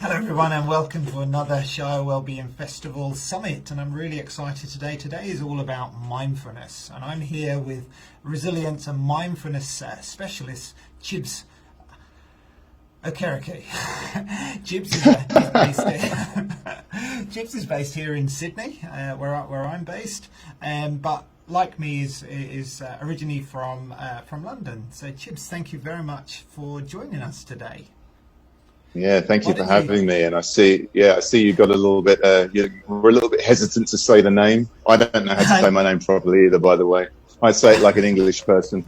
Hello everyone and welcome to another Shire Wellbeing Festival Summit, and I'm really excited today. Today is all about mindfulness, and I'm here with resilience and mindfulness specialist Chibs Okereke. Chibs is based here in Sydney, where I'm based, but like me is originally from London. So Chibs, thank you very much for joining us today. Yeah, thank you for having me. And I see you got a little bit, we're a little bit hesitant to say the name. I don't know how to say my name properly either, by the way. I say it like an English person.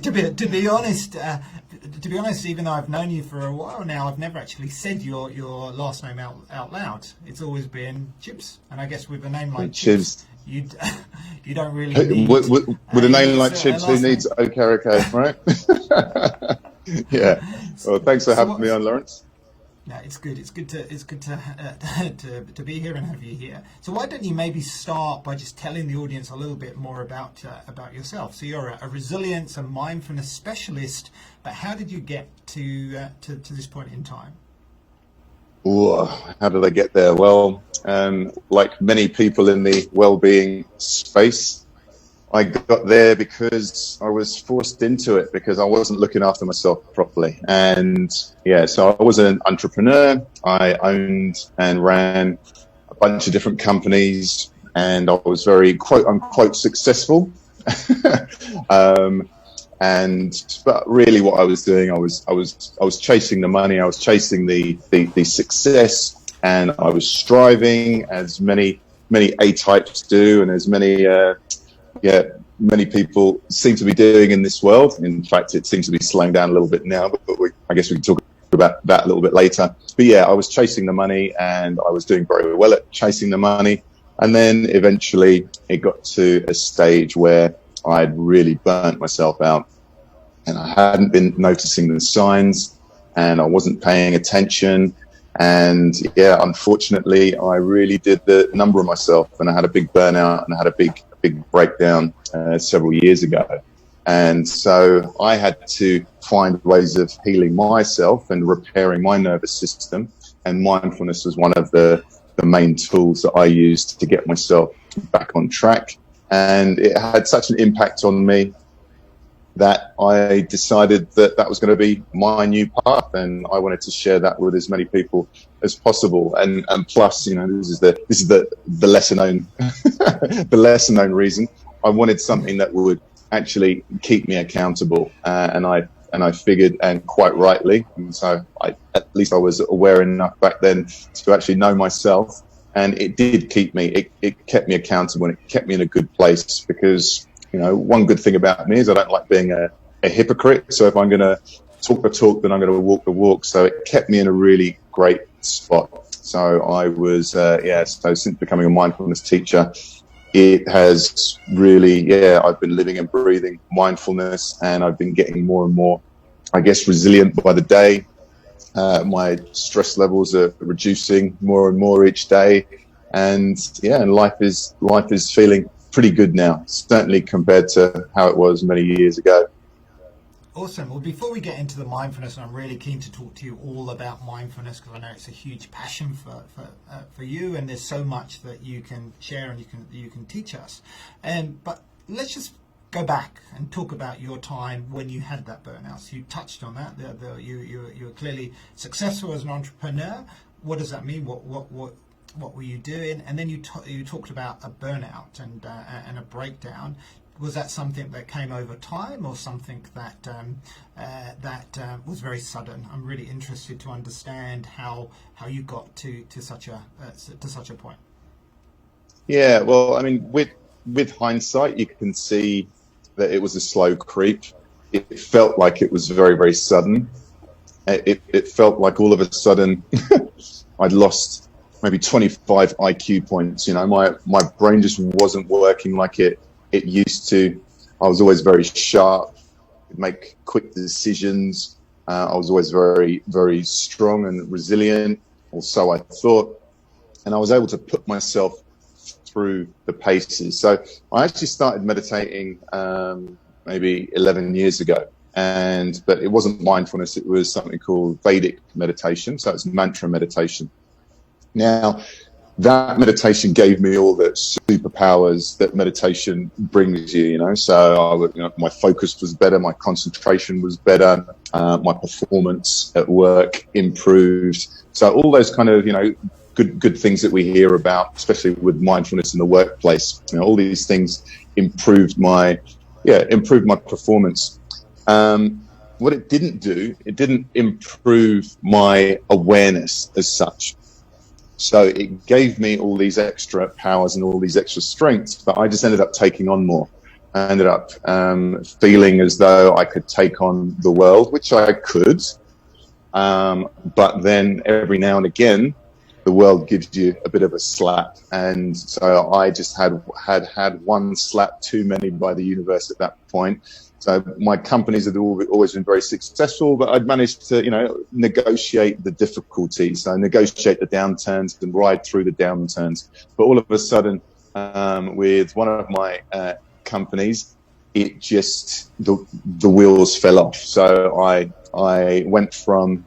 To be honest, even though I've known you for a while now, I've never actually said your last name out loud. It's always been Chibs, and I guess with a name like Chibs, you don't really need... With a name like Chibs, who needs Okereke, right? Yeah. Well, thanks for having me on, Lawrence. Yeah, it's good. It's good to be here and have you here. So why don't you maybe start by just telling the audience a little bit more about yourself? So you're a resilience and mindfulness specialist, but how did you get to this point in time? Ooh, how did I get there? Well, like many people in the well-being space, I got there because I was forced into it because I wasn't looking after myself properly. And yeah, so I was an entrepreneur. I owned and ran a bunch of different companies, and I was very quote unquote successful. But really what I was doing, I was chasing the money, I was chasing the success, and I was striving, as many A-types do, and as many people seem to be doing in this world. In fact, it seems to be slowing down a little bit now, but I guess we can talk about that a little bit later. But yeah, I was chasing the money, and I was doing very well at chasing the money. And then eventually it got to a stage where I'd really burnt myself out, and I hadn't been noticing the signs, and I wasn't paying attention. And yeah, unfortunately, I really did the number on myself, and I had a big burnout, and I had a big breakdown several years ago. And so I had to find ways of healing myself and repairing my nervous system. And mindfulness was one of the main tools that I used to get myself back on track. And it had such an impact on me that I decided that was going to be my new path, and I wanted to share that with as many people as possible. And plus, you know, this is the lesser known the lesser known reason. I wanted something that would actually keep me accountable, and I figured, and quite rightly, and so at least I was aware enough back then to actually know myself, and it did keep me. It kept me accountable, and it kept me in a good place because, you know, one good thing about me is I don't like being a hypocrite. So if I'm going to talk the talk, then I'm going to walk the walk. So it kept me in a really great spot. So I was, so since becoming a mindfulness teacher, it has really, I've been living and breathing mindfulness, and I've been getting more and more, I guess, resilient by the day. My stress levels are reducing more and more each day. And life is feeling pretty good now, certainly compared to how it was many years ago. Awesome. Well, before we get into the mindfulness, I'm really keen to talk to you all about mindfulness because I know it's a huge passion for you, and there's so much that you can share and you can teach us. But let's just go back and talk about your time when you had that burnout. So you touched on that. You were clearly successful as an entrepreneur. What does that mean? What were you doing? And then you talked about a burnout and a breakdown. Was that something that came over time, or something that was very sudden? I'm really interested to understand how you got to such a point. Yeah, well, I mean, with hindsight, you can see that it was a slow creep. It felt like it was very, very sudden. It felt like all of a sudden I'd lost maybe 25 IQ points. You know, my brain just wasn't working like it used to. I was always very sharp, could make quick decisions. I was always very, very strong and resilient, or so I thought. And I was able to put myself through the paces. So I actually started meditating maybe 11 years ago. but it wasn't mindfulness. It was something called Vedic meditation. So it's mantra meditation. Now, that meditation gave me all the superpowers that meditation brings you, So my focus was better, my concentration was better, my performance at work improved. So all those kind of, good things that we hear about, especially with mindfulness in the workplace, all these things improved my performance. What it didn't do, it didn't improve my awareness as such. So it gave me all these extra powers and all these extra strengths, but I just ended up taking on more. I ended up feeling as though I could take on the world, which I could. But then every now and again, the world gives you a bit of a slap. And so I just had one slap too many by the universe at that point. So my companies had always been very successful, but I'd managed to, negotiate the difficulties, so negotiate the downturns and ride through the downturns. But all of a sudden, with one of my companies, it just, the wheels fell off. So I went from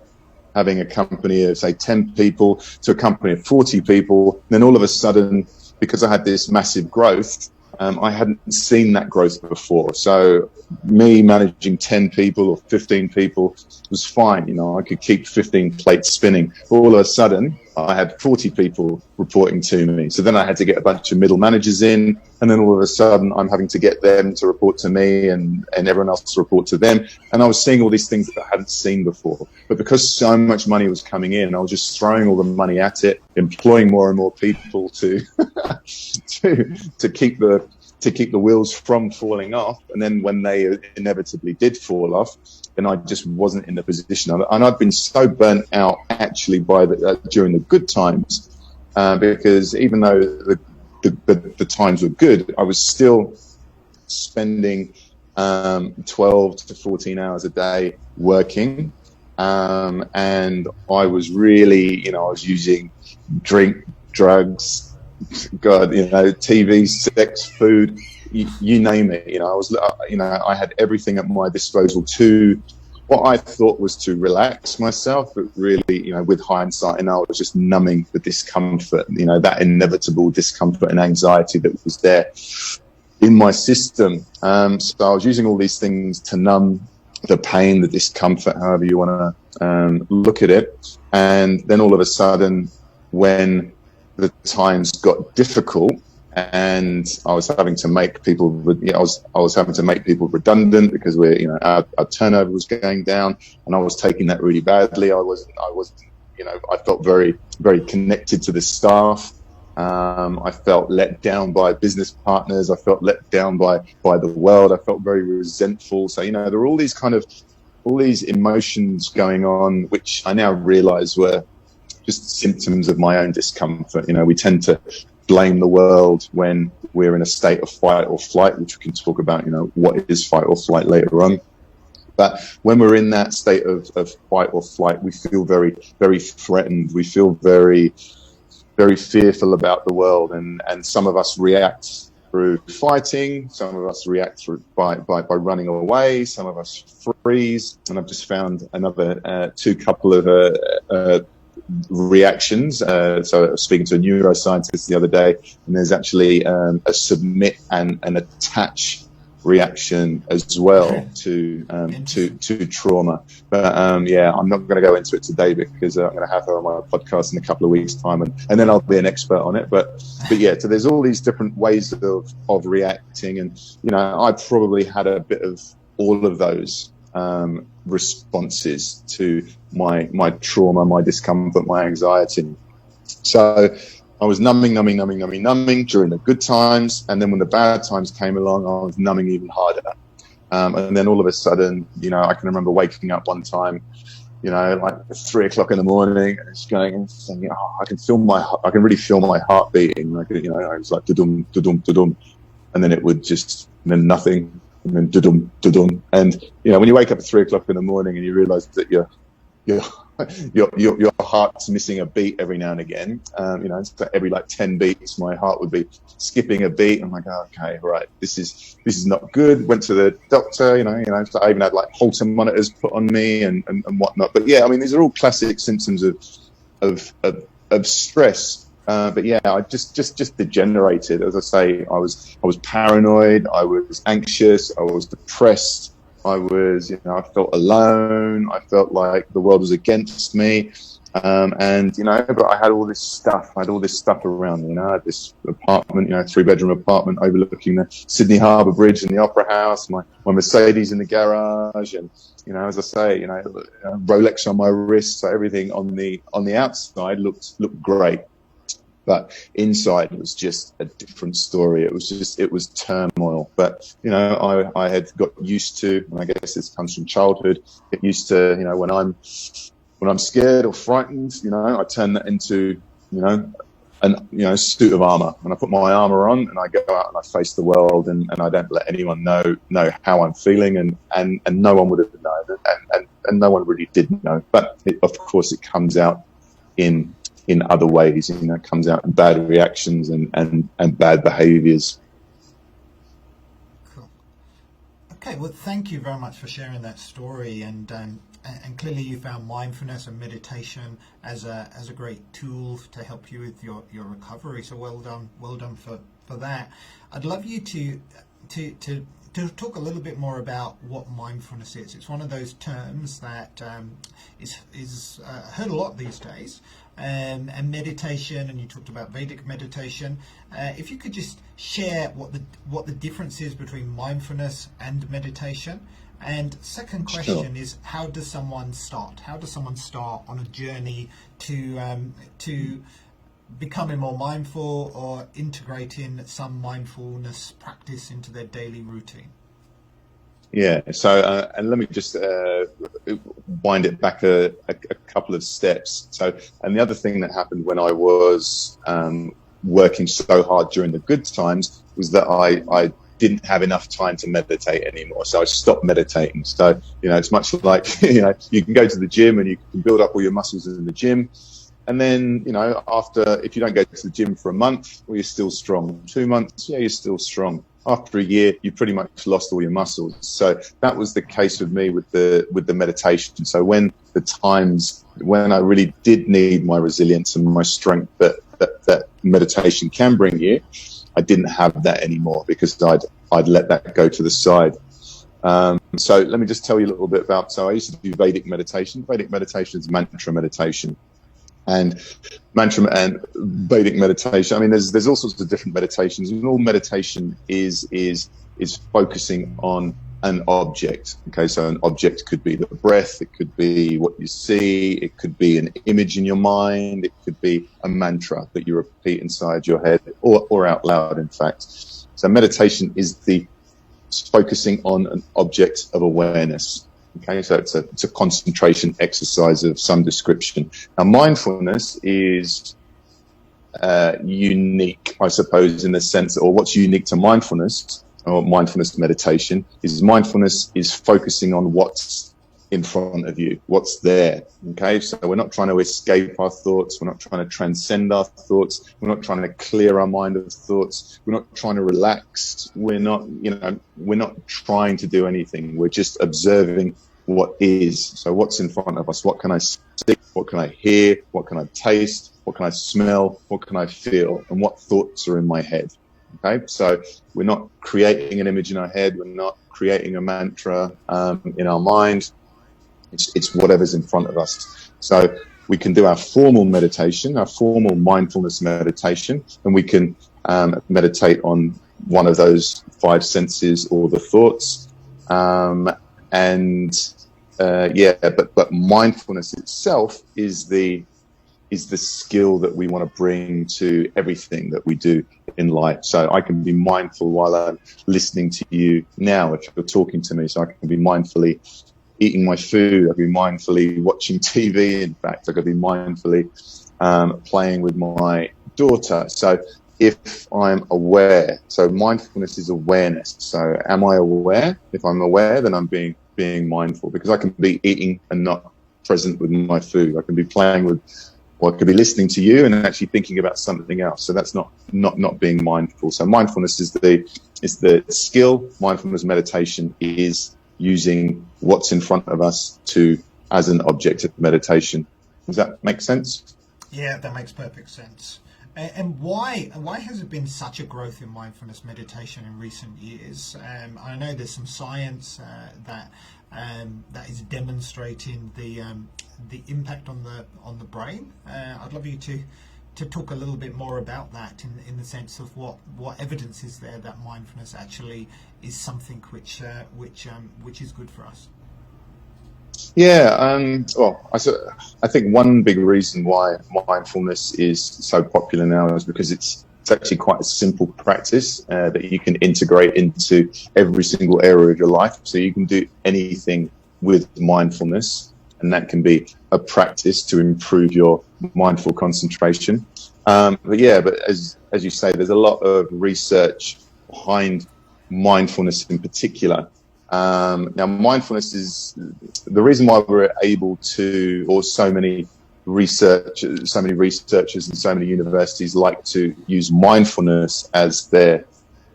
having a company of, say, 10 people to a company of 40 people. Then all of a sudden, because I had this massive growth, I hadn't seen that growth before. So me managing 10 people or 15 people was fine. I could keep 15 plates spinning. All of a sudden, I had 40 people reporting to me. So then I had to get a bunch of middle managers in. And then all of a sudden, I'm having to get them to report to me and everyone else to report to them. And I was seeing all these things that I hadn't seen before. But because so much money was coming in, I was just throwing all the money at it, employing more and more people to to keep the wheels from falling off. And then when they inevitably did fall off, then I just wasn't in the position. And I've been so burnt out actually during the good times, because even though the times were good, I was still spending 12 to 14 hours a day working. And I was really, I was using drink, drugs, TV, sex, food, you name it. I had everything at my disposal to what I thought was to relax myself, but really, with hindsight, I was just numbing the discomfort, that inevitable discomfort and anxiety that was there in my system. So I was using all these things to numb the pain, the discomfort, however you want to look at it. And then all of a sudden, when the times got difficult and I was having to make people, I was having to make people redundant because our turnover was going down, and I was taking that really badly. I felt very, very connected to the staff. I felt let down by business partners. I felt let down by the world. I felt very resentful. So, there were all these emotions going on, which I now realize were just symptoms of my own discomfort. We tend to blame the world when we're in a state of fight or flight, which we can talk about, what is fight or flight later on. But when we're in that state of fight or flight, we feel very, very threatened. We feel very, very fearful about the world. And some of us react through fighting. Some of us react through by running away. Some of us freeze. And I've just found another couple of reactions. So I was speaking to a neuroscientist the other day, and there's actually a submit and an attach reaction as well to trauma. But I'm not going to go into it today because I'm going to have her on my podcast in a couple of weeks' time, and then I'll be an expert on it. But yeah, so there's all these different ways of reacting, and I probably had a bit of all of those responses to my trauma, my discomfort, my anxiety. So I was numbing during the good times, and then when the bad times came along, I was numbing even harder. And then all of a sudden, I can remember waking up one time, like 3 o'clock in the morning, and it's thinking, I can really feel my heart beating. Like, I was like, dudum, dudum, dudum, and then it would just, and then nothing. And then dudum, dudum. And, when you wake up at 3 o'clock in the morning and you realize that you're your heart's missing a beat every now and again. So every like 10 beats, my heart would be skipping a beat. I'm like, oh, okay, right, this is not good. Went to the doctor, so I even had like Holter monitors put on me and whatnot. But yeah, I mean, these are all classic symptoms of stress. But yeah, I just degenerated. As I say, I was paranoid. I was anxious. I was depressed. I felt alone. I felt like the world was against me. But I had all this stuff. I had all this stuff around me. I had this apartment, 3-bedroom apartment overlooking the Sydney Harbour Bridge and the Opera House. My Mercedes in the garage, and as I say, Rolex on my wrist. So everything on the outside looked great. But inside it was just a different story. It was turmoil. But, I had got used to, and I guess this comes from childhood, get used to, when I'm scared or frightened, I turn that into, a suit of armor. And I put my armor on and I go out and I face the world, and I don't let anyone know how I'm feeling, and no one would have known, and no one really did know. But of course it comes out in other ways, it comes out in bad reactions and bad behaviors. Cool. Okay, well, thank you very much for sharing that story, and clearly you found mindfulness and meditation as a great tool to help you with your recovery. So well done for that. I'd love you to talk a little bit more about what mindfulness is. It's one of those terms that is heard a lot these days. And meditation, and you talked about Vedic meditation. If you could just share what the difference is between mindfulness and meditation. And second question is, how does someone start? How does someone start on a journey to becoming more mindful or integrating some mindfulness practice into their daily routine? Yeah. So, and let me just wind it back a couple of steps. So, and the other thing that happened when I was working so hard during the good times was that I didn't have enough time to meditate anymore. So I stopped meditating. So, it's much like, you can go to the gym and you can build up all your muscles in the gym. And then, if you don't go to the gym for a month, well, you're still strong. 2 months, yeah, you're still strong. After a year, you pretty much lost all your muscles. So that was the case with me with the meditation. So when the times when I really did need my resilience and my strength that meditation can bring you, I didn't have that anymore because I'd let that go to the side. So let me just tell you a little bit about. So I used to do Vedic meditation. Vedic meditation is mantra meditation. And mantra and Vedic meditation, I mean, there's all sorts of different meditations, and all meditation is focusing on an object. Okay, so an object could be the breath, it could be what you see, it could be an image in your mind, it could be a mantra that you repeat inside your head or out loud, in fact. So meditation is focusing on an object of awareness. Okay, so it's a concentration exercise of some description. Now, mindfulness is unique, I suppose, in the sense, or what's unique to mindfulness or mindfulness meditation is mindfulness is focusing on what's in front of you, what's there. Okay, so we're not trying to escape our thoughts, we're not trying to transcend our thoughts, we're not trying to clear our mind of thoughts, we're not trying to relax, we're not trying to do anything, we're just observing what is. So what's in front of us? What can I see? What can I hear? What can I taste? What can I smell? What can I feel? And what thoughts are in my head? Okay, so we're not creating an image in our head, we're not creating a mantra in our mind. It's whatever's in front of us. So we can do our formal meditation, our formal mindfulness meditation, and we can meditate on one of those 5 senses or the thoughts. But mindfulness itself is the skill that we want to bring to everything that we do in life. So I can be mindful while I'm listening to you now, if you're talking to me. So I can be mindfully eating my food. I can be mindfully watching TV. In fact, I could be mindfully playing with my daughter. So if I'm aware, so mindfulness is awareness. So am I aware? If I'm aware, then I'm being mindful, because I can be eating and not present with my food. I can be playing with, or I could be listening to you and actually thinking about something else. So that's not being mindful. So mindfulness is the skill. Mindfulness meditation is using what's in front of us as an object of meditation. Does that make sense? Yeah, that makes perfect sense. And why has it been such a growth in mindfulness meditation in recent years? I know there's some science that is demonstrating the impact on the brain. I'd love you to talk a little bit more about that in the sense of what evidence is there that mindfulness actually is something which is good for us. Yeah, well, I think one big reason why mindfulness is so popular now is because it's actually quite a simple practice that you can integrate into every single area of your life. So you can do anything with mindfulness, and that can be a practice to improve your mindful concentration. But as you say, there's a lot of research behind mindfulness in particular. Now, mindfulness is the reason why we're able to, or so many researchers and so many universities like to use mindfulness as their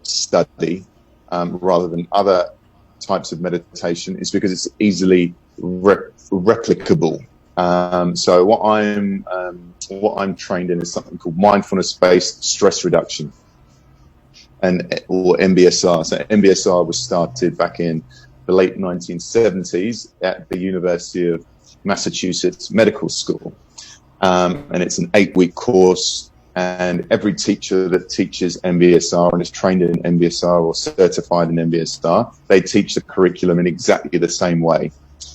study rather than other types of meditation, is because it's easily replicable. So what I'm trained in is something called Mindfulness-Based Stress Reduction, or MBSR. So MBSR was started back in the late 1970s at the University of Massachusetts Medical School. And it's an 8-week course, and every teacher that teaches MBSR and is trained in MBSR or certified in MBSR, they teach the curriculum in exactly the same way.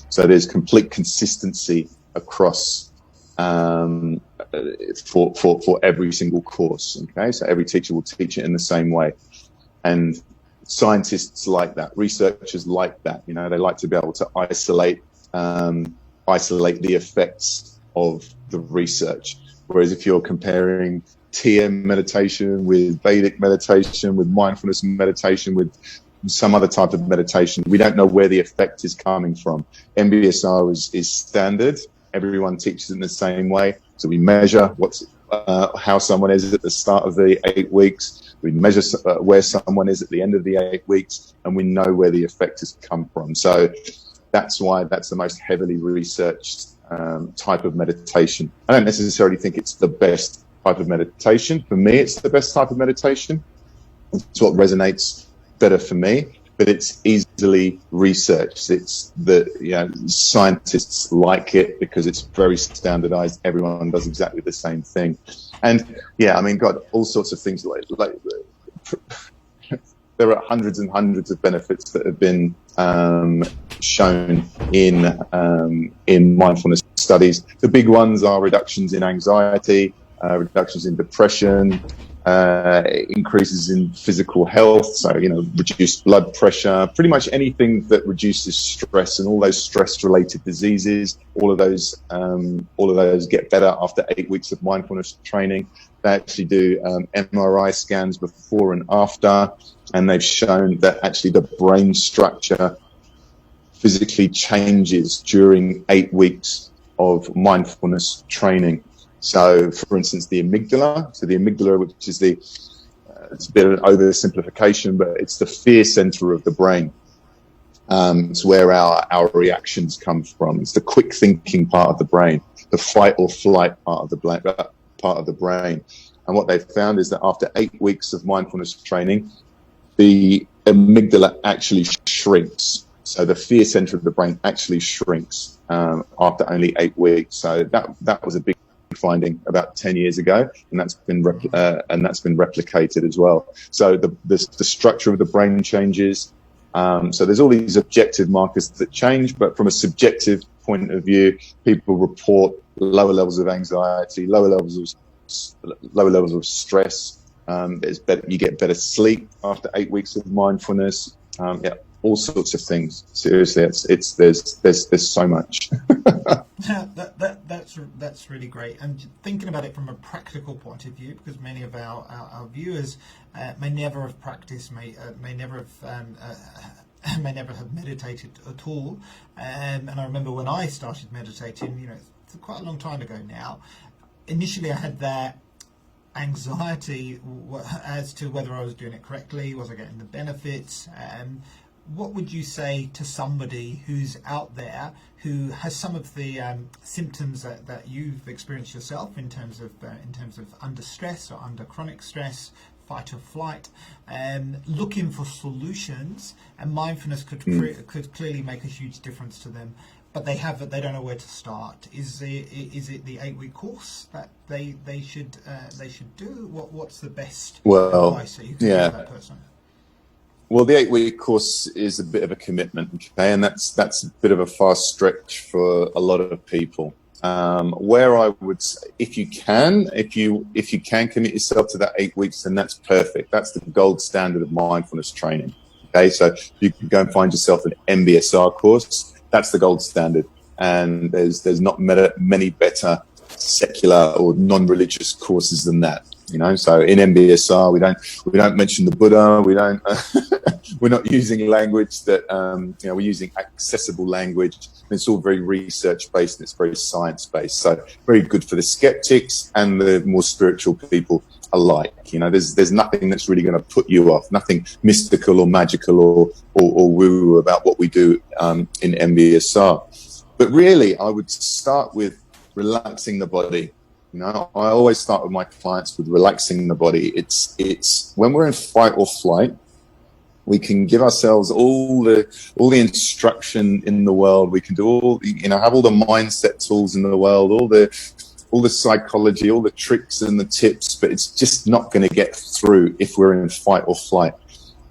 So there's complete consistency across for every single course. Okay, so every teacher will teach it in the same way, and scientists like that, researchers like that. You know, they like to be able to isolate the effects of the research. Whereas if you're comparing TM meditation with Vedic meditation, with mindfulness meditation, with some other type of meditation, we don't know where the effect is coming from. MBSR is standard. Everyone teaches it in the same way. So we measure how someone is at the start of the 8 weeks. We measure where someone is at the end of the 8 weeks, and we know where the effect has come from. So that's why that's the most heavily researched type of meditation. I don't necessarily think it's the best type of meditation. For me, it's the best type of meditation. It's what resonates better for me, but it's easily researched. It's scientists like it because it's very standardized. Everyone does exactly the same thing. And yeah, I mean, got all sorts of things like there are hundreds and hundreds of benefits that have been shown in mindfulness studies. The big ones are reductions in anxiety, reductions in depression, increases in physical health, so reduced blood pressure, pretty much anything that reduces stress, and all those stress-related diseases. All of those get better after 8 weeks of mindfulness training. They actually do MRI scans before and after, and they've shown that actually the brain structure physically changes during 8 weeks of mindfulness training. So, for instance, the amygdala, which is it's a bit of an oversimplification, but it's the fear center of the brain. It's where our reactions come from. It's the quick thinking part of the brain, the fight or flight part of the brain. And what they've found is that after 8 weeks of mindfulness training, the amygdala actually shrinks. So the fear center of the brain actually shrinks after only 8 weeks. So that was a big finding about 10 years ago, and that's been replicated as well. So the structure of the brain changes. So there's all these objective markers that change, but from a subjective point of view, people report lower levels of anxiety, lower levels of stress. You get better sleep after 8 weeks of mindfulness. All sorts of things. Seriously, there's so much. That's really great. And thinking about it from a practical point of view, because many of our viewers may never have practiced, may never have may never have meditated at all. And I remember when I started meditating, it's quite a long time ago now. Initially, I had that anxiety as to whether I was doing it correctly, was I getting the benefits. What would you say to somebody who's out there who has some of the symptoms that you've experienced yourself in terms of under stress or under chronic stress, fight or flight, looking for solutions, and mindfulness could clearly make a huge difference to them, but they don't know where to start? Is it the 8-week course that they should do? What's the best advice that you can give that person? Well, the 8-week course is a bit of a commitment, okay, and that's a bit of a far stretch for a lot of people. Where I would say, if you can commit yourself to that 8 weeks, then that's perfect. That's the gold standard of mindfulness training. Okay, so you can go and find yourself an MBSR course. That's the gold standard, and there's not many better secular or non-religious courses than that. So in MBSR, we don't mention the Buddha. We don't. We're not using language that we're using accessible language. It's all very research based and it's very science based. So very good for the skeptics and the more spiritual people alike. There's nothing that's really going to put you off. Nothing mystical or magical or woo about what we do in MBSR. But really, I would start with relaxing the body. I always start with my clients with relaxing the body. It's when we're in fight or flight, we can give ourselves all the instruction in the world. We can do have all the mindset tools in the world, all the psychology, all the tricks and the tips, but it's just not going to get through if we're in fight or flight.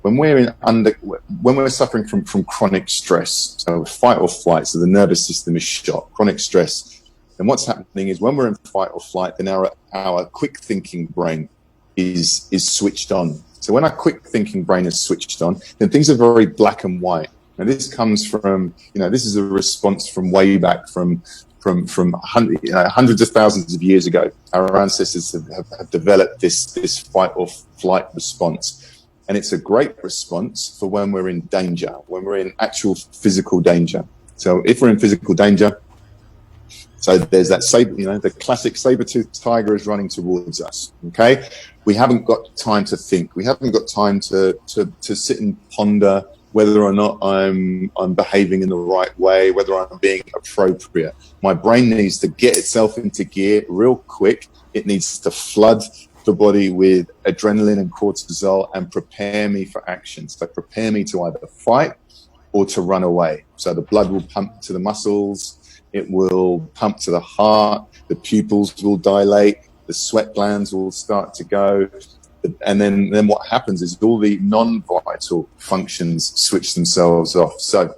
When we're suffering from chronic stress, so fight or flight, so the nervous system is shot, chronic stress. And what's happening is when we're in fight or flight, then our quick thinking brain is switched on. So when our quick thinking brain is switched on, then things are very black and white. And this comes from, this is a response from way back from hundreds of thousands of years ago. Our ancestors have developed this fight or flight response. And it's a great response for when we're in danger, when we're in actual physical danger. So if we're in physical danger, so there's that the classic saber-toothed tiger is running towards us. Okay, we haven't got time to think. We haven't got time to sit and ponder whether or not I'm behaving in the right way, whether I'm being appropriate. My brain needs to get itself into gear real quick. It needs to flood the body with adrenaline and cortisol and prepare me for action. So prepare me to either fight or to run away. So the blood will pump to the muscles. It will pump to the heart, the pupils will dilate, the sweat glands will start to go. And then what happens is all the non-vital functions switch themselves off. So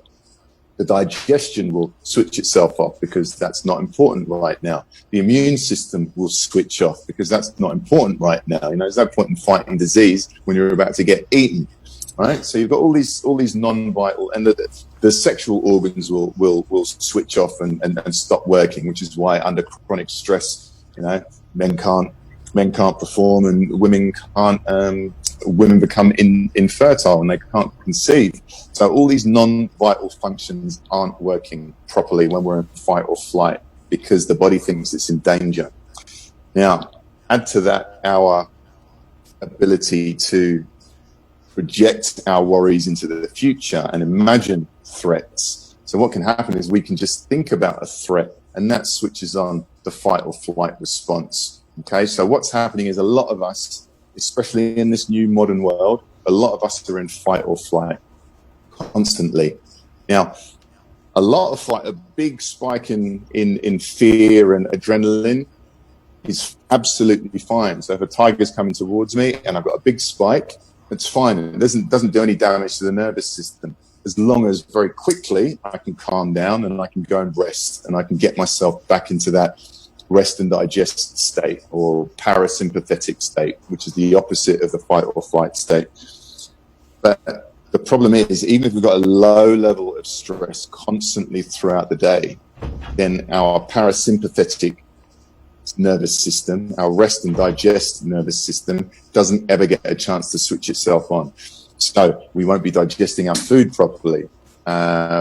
the digestion will switch itself off because that's not important right now. The immune system will switch off because that's not important right now. There's no point in fighting disease when you're about to get eaten. Right, so you've got all these non-vital, and the sexual organs will switch off and stop working, which is why under chronic stress, men can't perform and women become infertile and they can't conceive. So all these non-vital functions aren't working properly when we're in fight or flight because the body thinks it's in danger. Now, add to that our ability to project our worries into the future and imagine threats. So what can happen is we can just think about a threat and that switches on the fight or flight response. Okay, so what's happening is a lot of us, especially in this new modern world, a lot of us are in fight or flight constantly. Now, a big spike in fear and adrenaline is absolutely fine. So if a tiger's coming towards me and I've got a big spike, it's fine. It doesn't do any damage to the nervous system. As long as very quickly I can calm down and I can go and rest and I can get myself back into that rest and digest state or parasympathetic state, which is the opposite of the fight or flight state. But the problem is, even if we've got a low level of stress constantly throughout the day, then our parasympathetic nervous system, our rest and digest nervous system, doesn't ever get a chance to switch itself on. So we won't be digesting our food properly.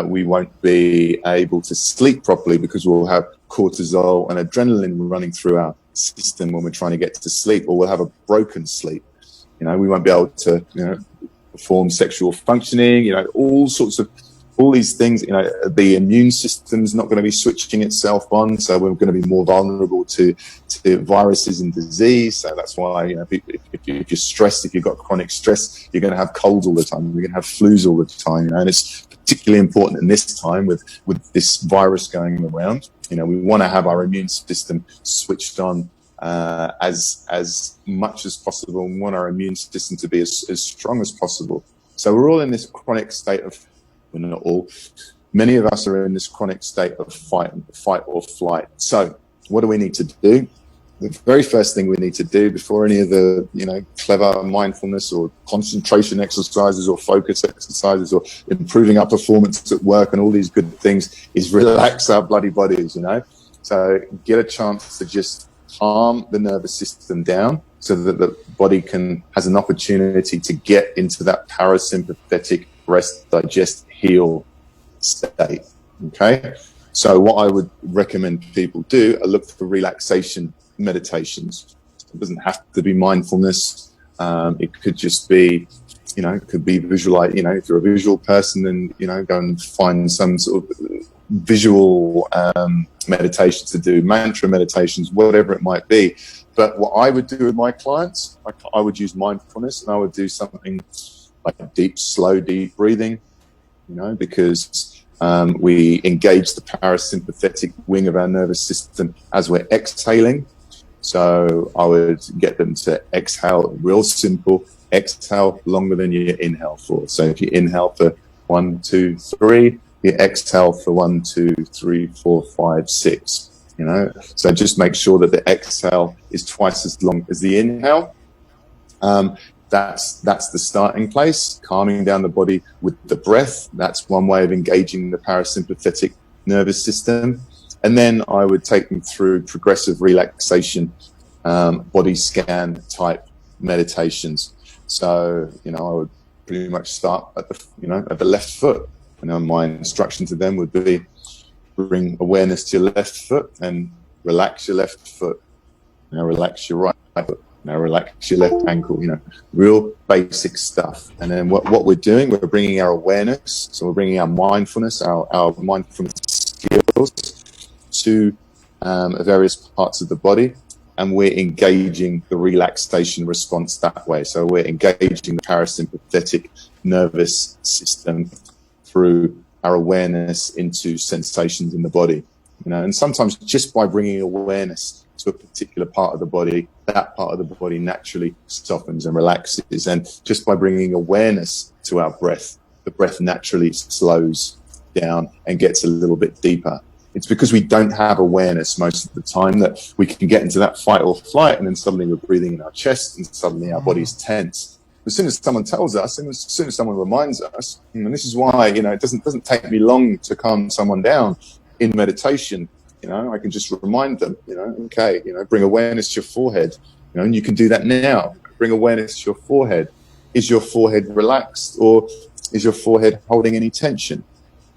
We won't be able to sleep properly because we'll have cortisol and adrenaline running through our system when we're trying to get to sleep, or we'll have a broken sleep. We won't be able to, perform sexual functioning, all these things. The immune system's not going to be switching itself on, so we're going to be more vulnerable to viruses and disease. So that's why, if you're stressed, if you've got chronic stress, you're going to have colds all the time, you're going to have flus all the time, and it's particularly important in this time with this virus going around. We want to have our immune system switched on as much as possible. We want our immune system to be as strong as possible. So we're all in this chronic state of, well, not all, many of us are in this chronic state of fight or flight. So what do we need to do? The very first thing we need to do before any of the, clever mindfulness or concentration exercises or focus exercises or improving our performance at work and all these good things is relax our bloody bodies, So get a chance to just calm the nervous system down so that the body has an opportunity to get into that parasympathetic rest, digest, heal state. Okay. So what I would recommend people do are look for relaxation meditations. It doesn't have to be mindfulness. It could just be, it could be visualize, if you're a visual person, then, go and find some sort of visual meditations to do, mantra meditations, whatever it might be. But what I would do with my clients, I would use mindfulness, and I would do something like deep, slow, deep breathing, because we engage the parasympathetic wing of our nervous system as we're exhaling. So I would get them to exhale, real simple, exhale longer than you inhale for. So if you inhale for 1, 2, 3, you exhale for 1, 2, 3, 4, 5, 6. So just make sure that the exhale is twice as long as the inhale. That's the starting place. Calming down the body with the breath. That's one way of engaging the parasympathetic nervous system. And then I would take them through progressive relaxation, body scan type meditations. So, I would pretty much start at the left foot. My instruction to them would be bring awareness to your left foot and relax your left foot. Now relax your right foot. Now relax your left ankle. Real basic stuff. And then what we're doing, we're bringing our awareness. So we're bringing our mindfulness, our mindfulness skills to various parts of the body, and we're engaging the relaxation response that way. So we're engaging the parasympathetic nervous system through our awareness into sensations in the body, and sometimes just by bringing awareness to a particular part of the body, that part of the body naturally softens and relaxes. And just by bringing awareness to our breath, the breath naturally slows down and gets a little bit deeper. It's because we don't have awareness most of the time that we can get into that fight or flight, and then suddenly we're breathing in our chest and suddenly our body's tense. As soon as someone tells us, and as soon as someone reminds us, and this is why, it doesn't take me long to calm someone down in meditation. I can just remind them, okay, bring awareness to your forehead, and you can do that now. Bring awareness to your forehead. Is your forehead relaxed, or is your forehead holding any tension?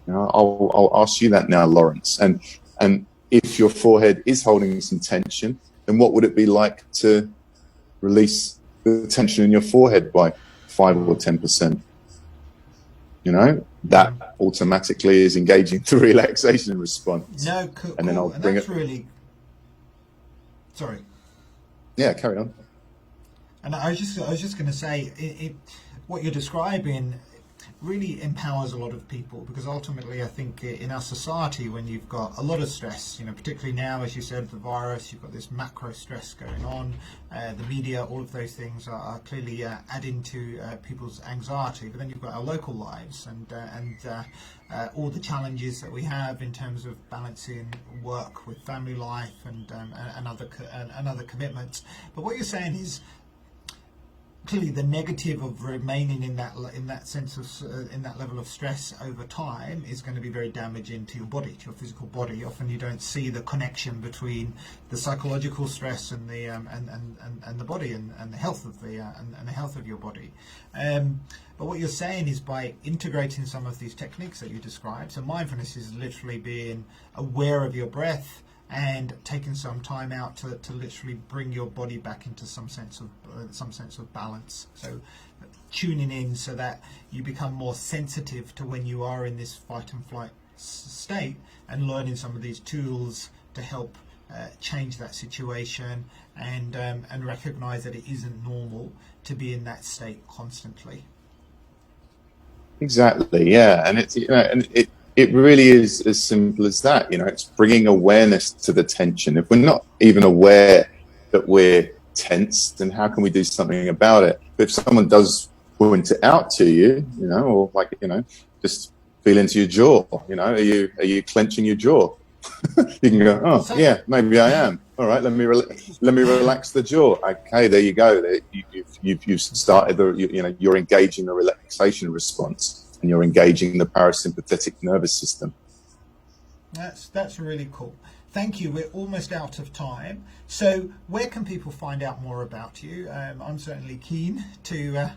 I'll ask you that now, Lawrence. And if your forehead is holding some tension, then what would it be like to release the tension in your forehead by 5 or 10%? That automatically is engaging the relaxation response. No, cool. And then I'll bring it. Really. Sorry. Yeah, carry on. And I was just going to say, what you're describing really empowers a lot of people, because ultimately I think in our society, when you've got a lot of stress, particularly now, as you said, the virus, you've got this macro stress going on, the media, all of those things are clearly adding to people's anxiety. But then you've got our local lives and all the challenges that we have in terms of balancing work with family life and other commitments. But what you're saying is, clearly the negative of remaining in that sense of in that level of stress over time is going to be very damaging to your body, to your physical body. Often you don't see the connection between the psychological stress and the and the body and the health of the and the health of your body. But what you're saying is, by integrating some of these techniques that you described, so mindfulness is literally being aware of your breath and taking some time out to literally bring your body back into some sense of balance. So tuning in so that you become more sensitive to when you are in this fight and flight state, and learning some of these tools to help change that situation, and recognize that it isn't normal to be in that state constantly. Exactly, yeah, and it really is as simple as that. It's bringing awareness to the tension. If we're not even aware that we're tense, then how can we do something about it? But if someone does point it out to you, or just feel into your jaw, are you clenching your jaw? You can go, oh yeah, maybe I am. All right, let me relax the jaw. Okay, there you go. You've started you're engaging the relaxation response, and you're engaging the parasympathetic nervous system. That's really cool. Thank you. We're almost out of time. So where can people find out more about you? I'm certainly keen to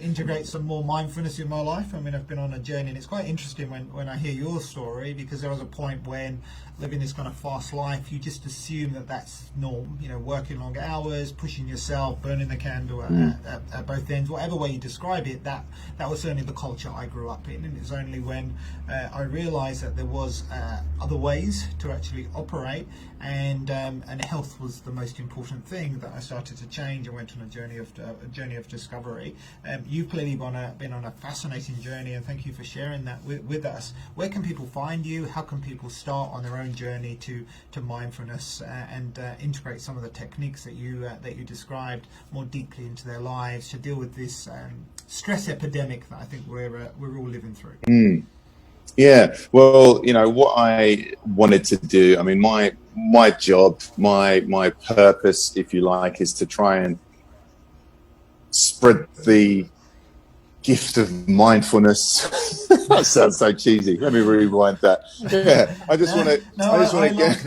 integrate some more mindfulness in my life. I mean, I've been on a journey, and it's quite interesting when I hear your story, because there was a point when living this kind of fast life, you just assume that that's norm, working long hours, pushing yourself, burning the candle at both ends, whatever way you describe it. That was certainly the culture I grew up in, and it's only when I realized that there was other ways to actually operate, and health was the most important thing, that I started to change and went on a journey of discovery. You've clearly been on a fascinating journey, and thank you for sharing that with us. Where can people find you? How can people start on their own journey to mindfulness, and integrate some of the techniques that you described more deeply into their lives to deal with this stress epidemic that I think we're all living through? Yeah, well, what I wanted to do, I mean, my job, my purpose, if you like, is to try and spread the gift of mindfulness. That sounds so cheesy. Let me rewind that. Yeah, I just want to get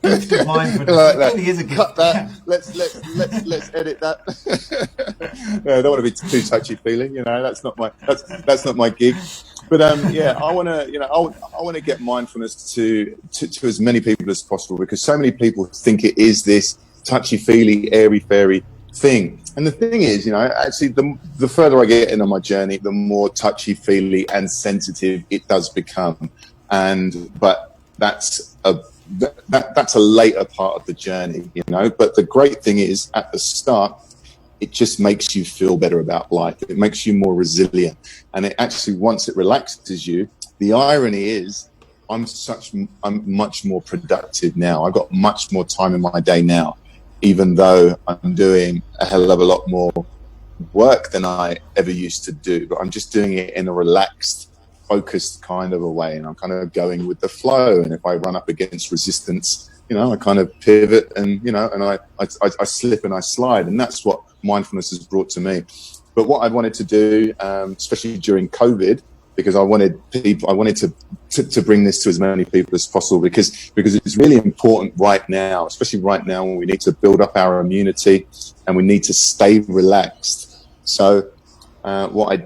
gift of mindfulness. Like it that. Really is a gift. Cut that. Yeah. Let's edit that. No, I don't want to be too touchy feeling. That's not my gig. But yeah, I want to get mindfulness to as many people as possible, because so many people think it is this touchy feely, airy fairy thing. And the thing is, actually, the further I get into my journey, the more touchy feely and sensitive it does become. But that's a later part of the journey, But the great thing is, at the start, it just makes you feel better about life. It makes you more resilient. And it actually, once it relaxes you, the irony is I'm much more productive now. I've got much more time in my day now, even though I'm doing a hell of a lot more work than I ever used to do. But I'm just doing it in a relaxed, focused kind of a way. And I'm kind of going with the flow. And if I run up against resistance, I kind of pivot and, and I slip and I slide. And that's what mindfulness has brought to me. But what I wanted to do, especially during COVID, because I wanted to bring this to as many people as possible, because it's really important right now, especially right now when we need to build up our immunity and we need to stay relaxed. So what I've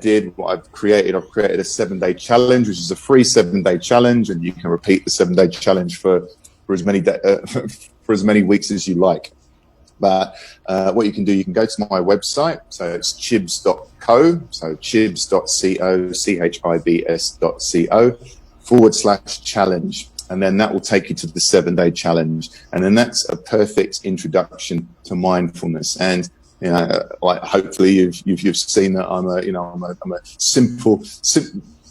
created a 7-day challenge, which is a free 7-day challenge, and you can repeat the 7-day challenge for as many weeks as you like. But what you can do, you can go to my website. So it's chibs.co, so chibs.co, chibs.co/challenge. And then that will take you to the 7-day challenge. And then that's a perfect introduction to mindfulness. And, hopefully you've seen that I'm a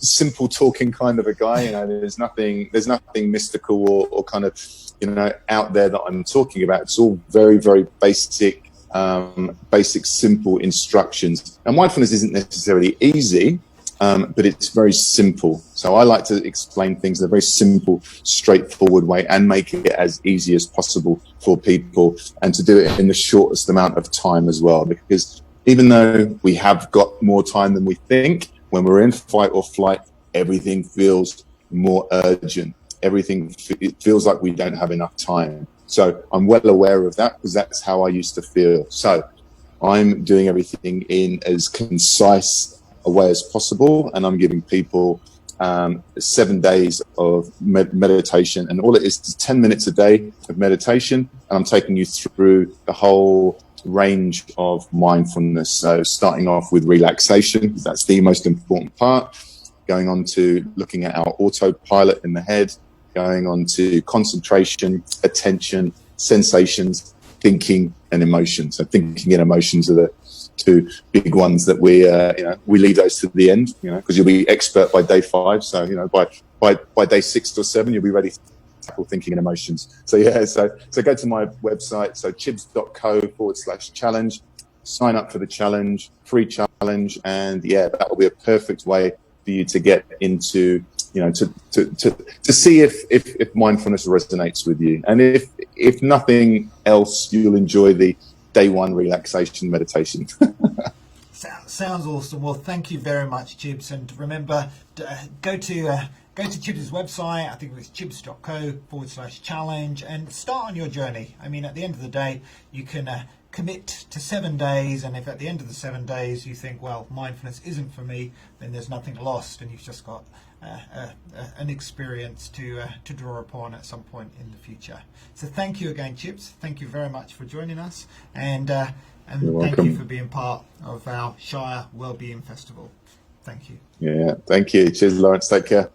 simple talking kind of a guy. There's nothing mystical or kind of, out there that I'm talking about. It's all very, very basic, simple instructions. And mindfulness isn't necessarily easy, but it's very simple. So I like to explain things in a very simple, straightforward way and make it as easy as possible for people, and to do it in the shortest amount of time as well. Because even though we have got more time than we think, when we're in fight or flight, everything feels more urgent. It feels like we don't have enough time. So I'm well aware of that, because that's how I used to feel. So I'm doing everything in as concise a way as possible, and I'm giving people 7 days of meditation, and all it is 10 minutes a day of meditation, and I'm taking you through the whole range of mindfulness. So starting off with relaxation, that's the most important part, going on to looking at our autopilot in the head, going on to concentration, attention, sensations, thinking, and emotions. So thinking and emotions are the two big ones that we leave those to the end, because you'll be expert by day 5. So by day 6 or 7, you'll be ready to tackle thinking and emotions. So so go to my website, so chibs.co/challenge, sign up for the challenge, free challenge, and that will be a perfect way for you to get into, to see if mindfulness resonates with you. And if nothing else, you'll enjoy the day 1 relaxation meditation. Sounds awesome. Well, thank you very much, Chibs. And remember, go to Chibs' website. I think it was chibs.co/challenge, and start on your journey. I mean, at the end of the day, you can commit to 7 days, and if at the end of the 7 days you think, well, mindfulness isn't for me, then there's nothing lost, and you've just got an experience to draw upon at some point in the future. So thank you again, Chibs. Thank you very much for joining us, and thank you for being part of our Shire Wellbeing Festival. Thank you. Yeah, thank you. Cheers, Lawrence. Take care.